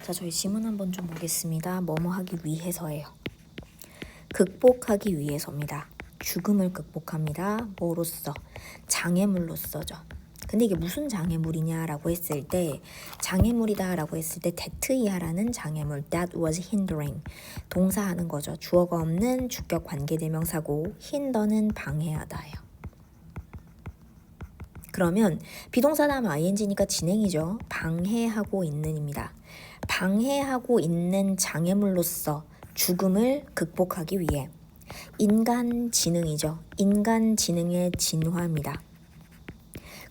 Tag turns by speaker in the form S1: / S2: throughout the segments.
S1: 자, 저희 지문 한번 좀 보겠습니다. 뭐뭐 하기 위해서예요. 극복하기 위해서입니다. 죽음을 극복합니다. 뭐로써? 장애물로써죠. 근데 이게 무슨 장애물이냐라고 했을 때, 장애물이다라고 했을 때 대트이하라는 장애물, that was hindering, 동사하는 거죠. 주어가 없는 주격 관계대명사고 hinder는 방해하다예요. 그러면 비동사 다음 ing니까 진행이죠. 방해하고 있는입니다. 방해하고 있는 장애물로서 죽음을 극복하기 위해 인간 지능이죠. 인간 지능의 진화입니다.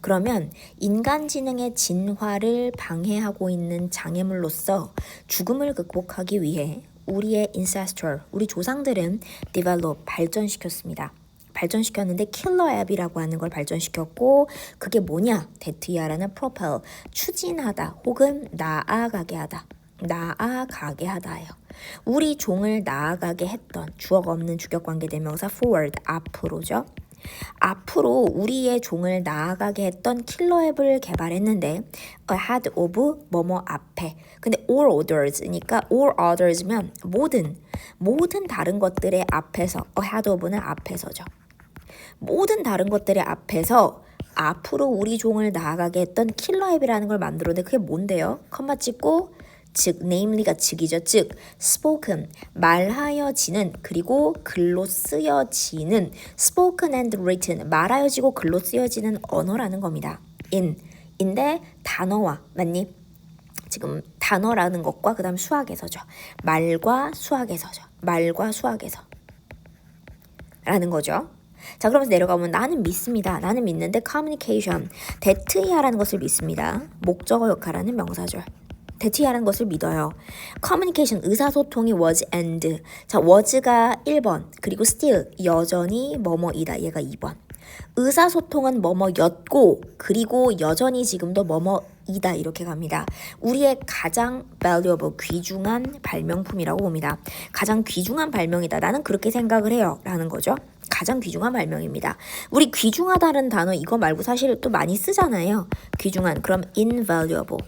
S1: 그러면 인간 지능의 진화를 방해하고 있는 장애물로서 죽음을 극복하기 위해 우리의 ancestor, 우리 조상들은 develop, 발전시켰습니다. 발전시켰는데 킬러 앱이라고 하는 걸 발전시켰고 그게 뭐냐? 데트이아라는 propel, 추진하다 혹은 나아가게 하다. 나아가게 하다예요. 우리 종을 나아가게 했던 주어가 없는 주격관계대명사 forward, 앞으로죠. 앞으로 우리의 종을 나아가게 했던 킬러 앱을 개발했는데 ahead of 뭐뭐 앞에. 근데 all others니까 all others면 모든 다른 것들의 앞에서, ahead of는 앞에서죠. 모든 다른 것들의 앞에서 앞으로 우리 종을 나아가게 했던 킬러 앱이라는 걸 만들었는데 그게 뭔데요? 컴마 찍고 즉, namely가 즉이죠. 즉, spoken, 말하여지는 그리고 글로 쓰여지는 spoken and written, 말하여지고 글로 쓰여지는 언어라는 겁니다. 인데 단어와, 맞니? 지금 단어라는 것과 그 다음 수학에서죠. 말과 수학에서죠. 말과 수학에서 라는 거죠. 자, 그러면서 내려가면 나는 믿습니다. 나는 믿는데 communication, 대트이하라는 것을 믿습니다. 목적어 역할하는 명사절. 대트이하라는 것을 믿어요. communication, 의사소통이 was and. 자, was가 1번, 그리고 still, 여전히 뭐뭐이다. 얘가 2번. 의사소통은 뭐뭐였고, 그리고 여전히 지금도 뭐뭐이다. 이렇게 갑니다. 우리의 가장 valuable, 귀중한 발명품이라고 봅니다. 가장 귀중한 발명이다. 나는 그렇게 생각을 해요. 라는 거죠. 가장 귀중한 발명입니다. 우리 귀중하다는 단어 이거 말고 사실 또 많이 쓰잖아요. 귀중한, 그럼 invaluable.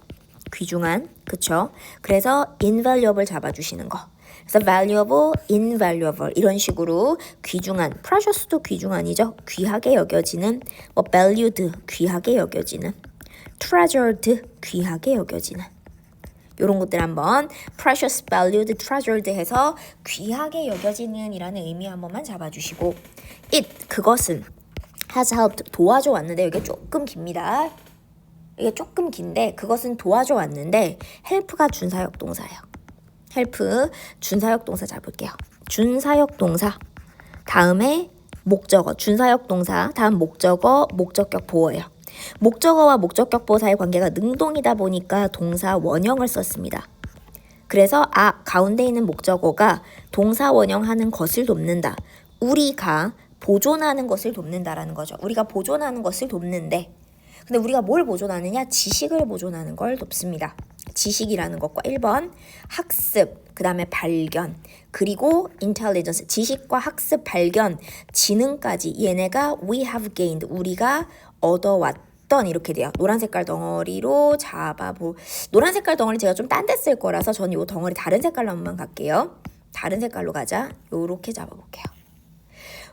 S1: 귀중한, 그쵸? 그래서 invaluable 잡아주시는 거. 그래서 valuable, invaluable 이런 식으로 귀중한, precious도 귀중한이죠. 귀하게 여겨지는, 뭐 valued, 귀하게 여겨지는, treasured, 귀하게 여겨지는 이런 것들 한번 precious, valued, treasured 해서 귀하게 여겨지는 이라는 의미 한 번만 잡아주시고 it, 그것은 has helped, 도와줘 왔는데 이게 조금 깁니다. 이게 조금 긴데 그것은 도와줘 왔는데 help가 준사역 동사예요. help, 준사역 동사 잡을게요. 준사역 동사 다음에 목적어, 준사역 동사 다음 목적어, 목적격 보어예요. 목적어와 목적격 보어 사이의 관계가 능동이다 보니까 동사 원형을 썼습니다. 그래서 가운데 있는 목적어가 동사 원형하는 것을 돕는다. 우리가 보존하는 것을 돕는다라는 거죠. 우리가 보존하는 것을 돕는데 근데 우리가 뭘 보존하느냐? 지식을 보존하는 걸 돕습니다. 지식이라는 것과 1번 학습, 그 다음에 발견, 그리고 intelligence, 지식과 학습, 발견, 지능까지 얘네가 we have gained, 우리가 얻어왔던 이렇게 돼요. 노란 색깔 덩어리로 노란 색깔 덩어리 제가 좀 딴 데 쓸 거라서 저는 이 덩어리 다른 색깔로 한번 갈게요. 다른 색깔로 가자. 요렇게 잡아볼게요.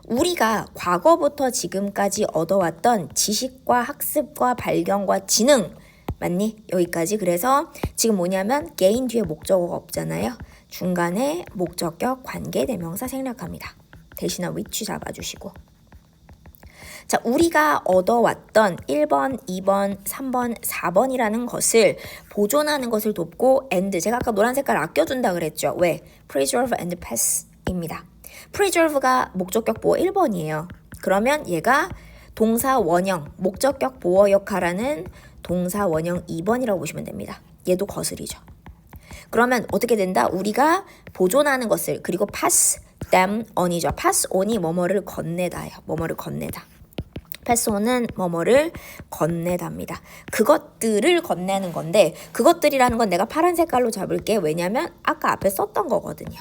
S1: 우리가 과거부터 지금까지 얻어왔던 지식과 학습과 발견과 지능 맞니? 여기까지. 그래서 지금 뭐냐면 gain 뒤에 목적어가 없잖아요. 중간에 목적격 관계대명사 생략합니다. 대신에 which 잡아주시고 자, 우리가 얻어왔던 1번, 2번, 3번, 4번이라는 것을 보존하는 것을 돕고 and 제가 아까 노란 색깔 아껴준다 그랬죠. 왜? preserve and pass입니다. preserve가 목적격 보어 1번이에요. 그러면 얘가 동사 원형, 목적격 보어 역할하는 동사 원형 2번이라고 보시면 됩니다. 얘도 거슬이죠. 그러면 어떻게 된다? 우리가 보존하는 것을 그리고 pass them on이죠. pass on이 뭐뭐를 건네다예요. 뭐뭐를 건네다. pass on은 뭐뭐를 건네답니다. 그것들을 건네는 건데 그것들이라는 건 내가 파란 색깔로 잡을게. 왜냐면 아까 앞에 썼던 거거든요.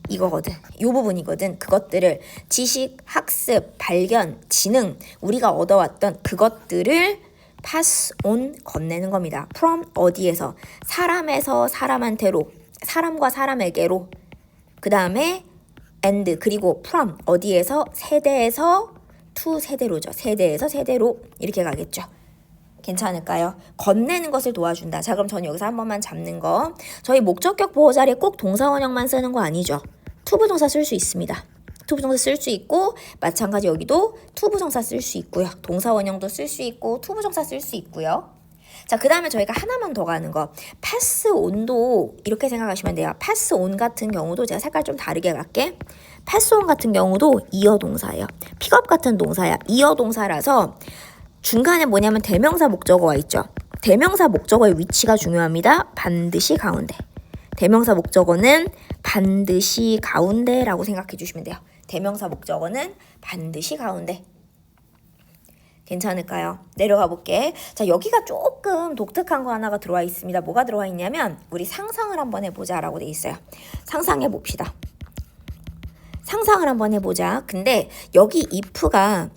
S1: 이거거든. 이 부분이거든. 그것들을 지식, 학습, 발견, 지능 우리가 얻어왔던 그것들을 pass on 건네는 겁니다. from 어디에서? 사람에서 사람한테로, 사람과 사람에게로. 그 다음에 and 그리고 from 어디에서? 세대에서 to 세대로죠. 세대에서 세대로 이렇게 가겠죠. 괜찮을까요? 건네는 것을 도와준다. 자, 그럼 전 여기서 한 번만 잡는 거. 저희 목적격 보호 자리에 꼭 동사원형만 쓰는 거 아니죠? 투부정사 쓸 수 있습니다. 투부정사 쓸 수 있고 마찬가지 여기도 투부정사 쓸 수 있고요. 동사원형도 쓸 수 있고 투부정사 쓸 수 있고요. 자, 그 다음에 저희가 하나만 더 가는 거. pass on도 이렇게 생각하시면 돼요. pass on 같은 경우도 제가 색깔 좀 다르게 갈게. pass on 같은 경우도 이어 동사예요. 픽업 같은 동사야. 이어 동사라서 중간에 뭐냐면 대명사 목적어가 있죠. 대명사 목적어의 위치가 중요합니다. 반드시 가운데. 대명사 목적어는 반드시 가운데라고 생각해 주시면 돼요. 대명사 목적어는 반드시 가운데. 괜찮을까요? 내려가 볼게. 자, 여기가 조금 독특한 거 하나가 들어와 있습니다. 뭐가 들어와 있냐면 우리 상상을 한번 해보자 라고 돼 있어요. 상상해 봅시다. 상상을 한번 해보자. 근데 여기 if가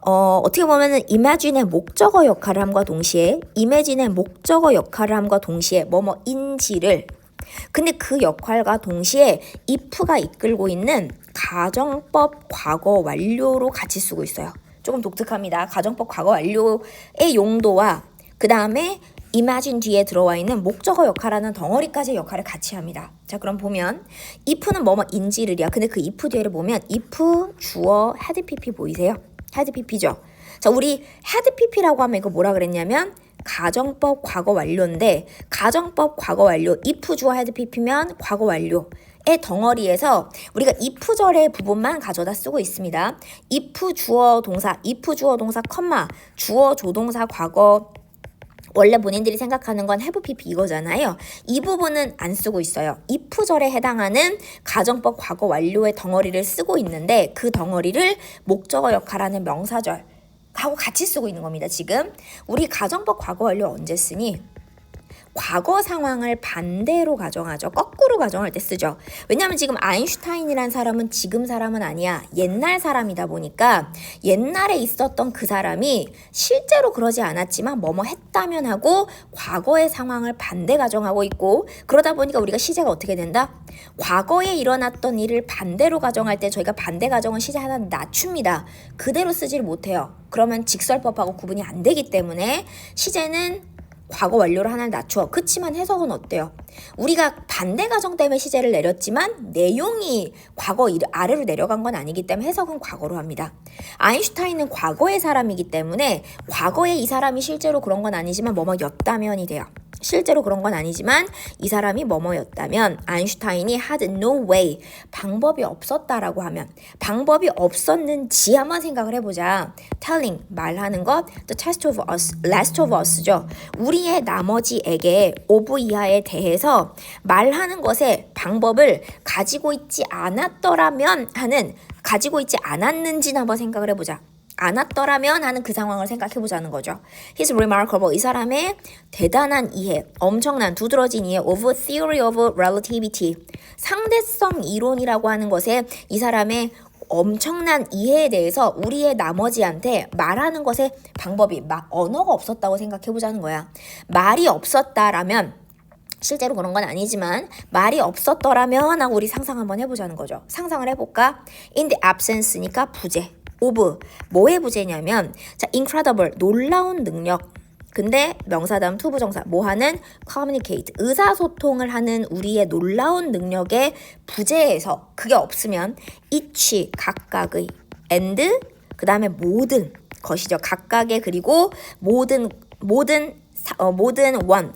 S1: 어떻게 보면은 imagine의 목적어 역할을 함과 동시에 imagine의 목적어 역할을 함과 동시에 뭐뭐인지를 근데 그 역할과 동시에 if가 이끌고 있는 가정법 과거 완료로 같이 쓰고 있어요. 조금 독특합니다. 가정법 과거 완료의 용도와 그 다음에 imagine 뒤에 들어와 있는 목적어 역할하는 덩어리까지의 역할을 같이 합니다. 자, 그럼 보면 if는 뭐뭐인지를이야. 근데 그 if 뒤에를 보면 if 주어 had pp 보이세요? had pp죠. 자, 우리 had pp라고 하면 이거 뭐라 그랬냐면 가정법 과거 완료인데 가정법 과거 완료 if 주어 had pp면 과거 완료의 덩어리에서 우리가 if절의 부분만 가져다 쓰고 있습니다. if 주어 동사 컴마 주어 조동사 과거 원래 본인들이 생각하는 건 have pp 이거잖아요. 이 부분은 안 쓰고 있어요. if절에 해당하는 가정법 과거 완료의 덩어리를 쓰고 있는데 그 덩어리를 목적어 역할하는 명사절 하고 같이 쓰고 있는 겁니다. 지금 우리 가정법 과거 완료 언제 쓰니? 과거 상황을 반대로 가정하죠. 거꾸로 가정할 때 쓰죠. 왜냐하면 지금 아인슈타인이란 사람은 지금 사람은 아니야. 옛날 사람이다 보니까 옛날에 있었던 그 사람이 실제로 그러지 않았지만 뭐뭐 했다면 하고 과거의 상황을 반대 가정하고 있고 그러다 보니까 우리가 시제가 어떻게 된다? 과거에 일어났던 일을 반대로 가정할 때 저희가 반대 가정은 시제 하나 낮춥니다. 그대로 쓰지를 못해요. 그러면 직설법하고 구분이 안 되기 때문에 시제는 과거 완료를 하나를 낮춰. 그치만 해석은 어때요? 우리가 반대 가정 때문에 시제를 내렸지만 내용이 과거 아래로 내려간 건 아니기 때문에 해석은 과거로 합니다. 아인슈타인은 과거의 사람이기 때문에 과거에 이 사람이 실제로 그런 건 아니지만 뭐뭐였다면이 돼요. 실제로 그런 건 아니지만 이 사람이 뭐뭐였다면 아인슈타인이 had no way 방법이 없었다라고 하면 방법이 없었는지 한번 생각을 해보자. telling 말하는 것 the last of us죠. 우리의 나머지에게 of 이하에 대해서 말하는 것에 방법을 가지고 있지 않았더라면 하는 가지고 있지 않았는지는 한번 생각을 해보자. 않았더라면 하는 그 상황을 생각해보자는 거죠. His remarkable, 이 사람의 대단한 이해, 엄청난 두드러진 이해 of theory of relativity, 상대성 이론이라고 하는 것에 이 사람의 엄청난 이해에 대해서 우리의 나머지한테 말하는 것에 방법이 언어가 없었다고 생각해보자는 거야. 말이 없었다라면 실제로 그런 건 아니지만 말이 없었더라면 하고 우리 상상 한번 해보자는 거죠. 상상을 해볼까? In the absence니까 부재. of 뭐의 부재냐면 자 incredible 놀라운 능력 근데 명사 다음 투부정사 뭐하는 communicate 의사소통을 하는 우리의 놀라운 능력의 부재에서 그게 없으면 each 각각의 and 그 다음에 모든 것이죠. 각각의 그리고 모든 one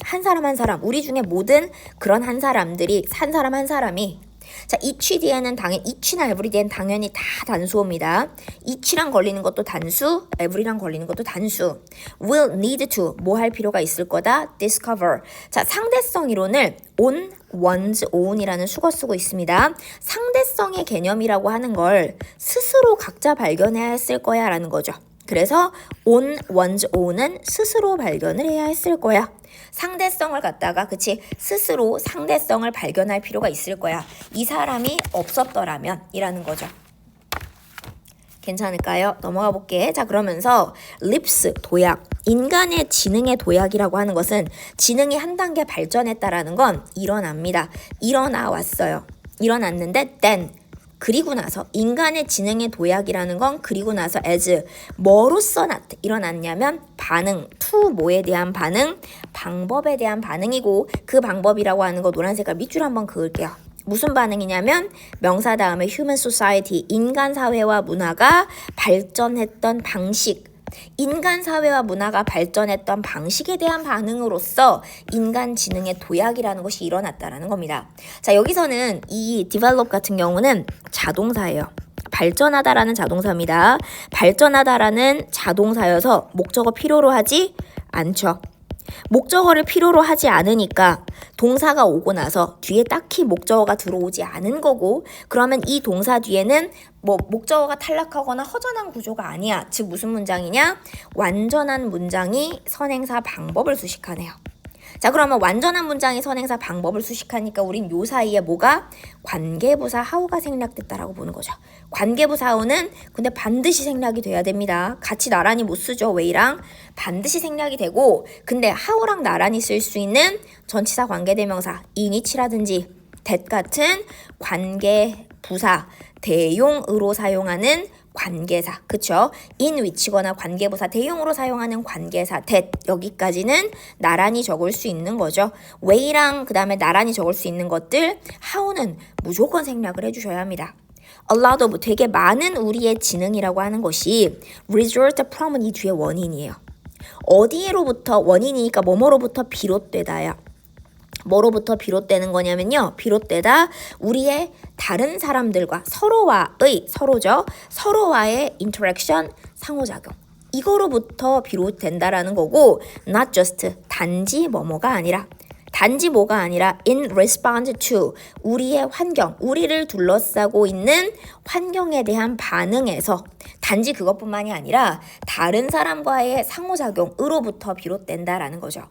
S1: 한 사람 한 사람 우리 중에 모든 그런 한 사람들이 한 사람 한 사람이 자, each 뒤에는 each나 every 뒤에는 당연히 다 단수어입니다. each랑 걸리는 것도 단수, every랑 걸리는 것도 단수. will need to 뭐 할 필요가 있을 거다. discover. 자, 상대성 이론을 on, one's own이라는 수거 쓰고 있습니다. 상대성의 개념이라고 하는 걸 스스로 각자 발견해야 했을 거야 라는 거죠. 그래서 on one's own은 스스로 발견을 해야 했을 거야. 상대성을 갖다가 스스로 상대성을 발견할 필요가 있을 거야. 이 사람이 없었더라면 이라는 거죠. 괜찮을까요? 넘어가 볼게. 자, 그러면서 lips 도약 인간의 지능의 도약이라고 하는 것은 지능이 한 단계 발전했다라는 건 일어납니다. 일어나 왔어요. 일어났는데 then 그리고 나서 인간의 지능의 도약이라는 건 그리고 나서 as 뭐로써 일어났냐면 반응, to 뭐에 대한 반응, 방법에 대한 반응이고 그 방법이라고 하는 거 노란 색깔 밑줄 한번 그을게요. 무슨 반응이냐면 명사 다음에 human society, 인간 사회와 문화가 발전했던 방식, 인간 사회와 문화가 발전했던 방식에 대한 반응으로서 인간 지능의 도약이라는 것이 일어났다는 겁니다. 자, 여기서는 이 develop 같은 경우는 자동사예요. 발전하다라는 자동사입니다. 발전하다라는 자동사여서 목적어 필요로 하지 않죠. 목적어를 필요로 하지 않으니까 동사가 오고 나서 뒤에 딱히 목적어가 들어오지 않은 거고, 그러면 이 동사 뒤에는 뭐 목적어가 탈락하거나 허전한 구조가 아니야. 즉 무슨 문장이냐? 완전한 문장이 선행사 방법을 수식하네요. 자, 그러면 완전한 문장이 선행사 방법을 수식하니까 우린 요 사이에 뭐가? 관계부사 하우가 생략됐다라고 보는 거죠. 관계부사 하우는 근데 반드시 생략이 돼야 됩니다. 같이 나란히 못 쓰죠. 왜이랑 반드시 생략이 되고, 근데 하우랑 나란히 쓸 수 있는 전치사 관계대명사 in이라든지 that 같은 관계부사 대용으로 사용하는 관계사, 그쵸? in 위치거나 관계부사 대용으로 사용하는 관계사 that, 여기까지는 나란히 적을 수 있는 거죠. way랑 그 다음에 나란히 적을 수 있는 것들 how는 무조건 생략을 해주셔야 합니다. a lot of 되게 많은 우리의 지능이라고 하는 것이 result from은 이 뒤에 원인이에요. 어디로부터, 원인이니까 뭐뭐로부터 비롯되다야. 뭐로부터 비롯되는 거냐면요. 비롯되다 우리의 다른 사람들과 서로죠. 서로와의 인터랙션, 상호작용. 이거로부터 비롯된다라는 거고, not just 단지 뭐뭐가 아니라, 단지 뭐가 아니라 in response to 우리의 환경, 우리를 둘러싸고 있는 환경에 대한 반응에서 단지 그것뿐만이 아니라 다른 사람과의 상호작용으로부터 비롯된다라는 거죠.